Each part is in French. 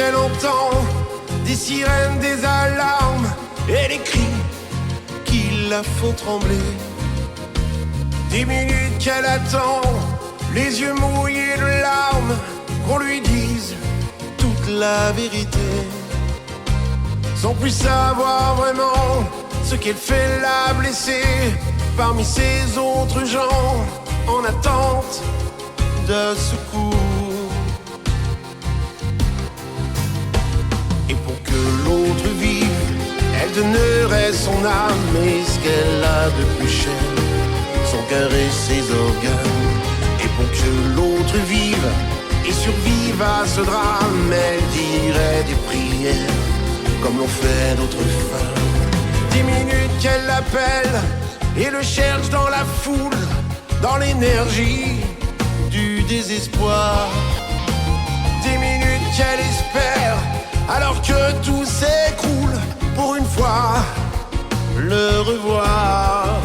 qu'elle entend des sirènes, des alarmes et les cris qui la font trembler. 10 minutes qu'elle attend, les yeux mouillés de larmes, qu'on lui dise toute la vérité, sans plus savoir vraiment ce qu'elle fait la blesser parmi ces autres gens en attente de secours. Et pour que l'autre vive, elle donnerait son âme et ce qu'elle a de plus cher, son cœur et ses organes. Et pour que l'autre vive et survive à ce drame, elle dirait des prières comme l'ont fait d'autres femmes. 10 minutes qu'elle l'appelle et le cherche dans la foule, dans l'énergie du désespoir. 10 minutes qu'elle espère alors que tout s'écroule, pour une fois le revoir,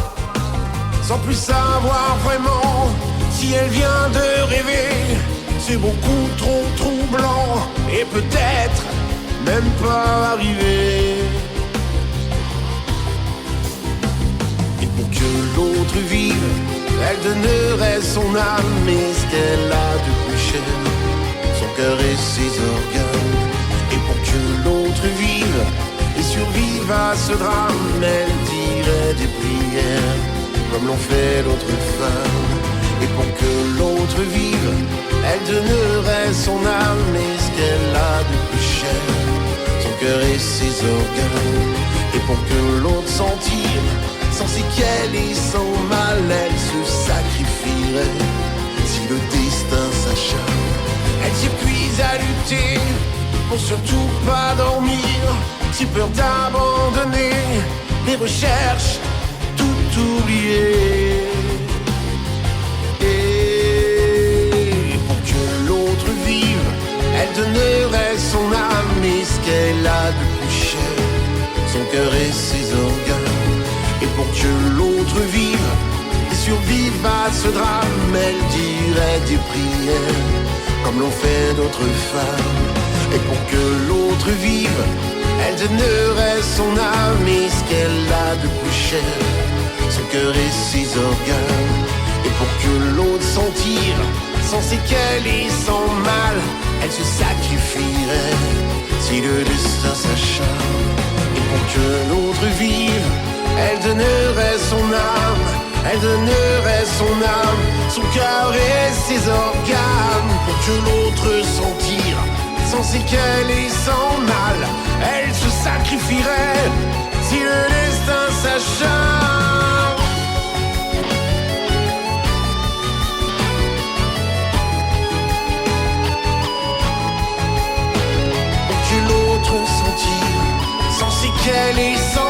sans plus savoir vraiment si elle vient de rêver. C'est beaucoup trop troublant et peut-être même pas arrivé. Et pour que l'autre vive, elle donnerait son âme et ce qu'elle a de plus cher, son cœur et ses organes. Et pour que l'autre vive et survive à ce drame, elle dirait des prières comme l'ont fait d'autres femmes. Et pour que l'autre vive, elle donnerait son âme et ce qu'elle a de plus cher, son cœur et ses organes. Et pour que l'autre s'en tire, sans séquelles et sans mal, elle se sacrifierait si le destin s'acharne. Elle s'épuise à lutter pour surtout pas dormir, si peur d'abandonner les recherches, tout oublier. Et pour que l'autre vive, elle donnerait son âme et ce qu'elle a de plus cher, son cœur et ses organes. Et pour que l'autre vive et survive à ce drame, elle dirait des prières comme l'ont fait d'autres femmes. Et pour que l'autre vive, elle donnerait son âme et ce qu'elle a de plus cher, son cœur et ses organes. Et pour que l'autre s'en tire, sans séquelles et sans mal, elle se sacrifierait si le destin s'acharne. Et pour que l'autre vive, elle donnerait son âme, elle donnerait son âme, son cœur et ses organes. Pour que l'autre s'en tire, sans séquelles et sans mal, elle se sacrifierait si le destin s'acharne. Pour que l'autre s'en tire, sans séquelles et sans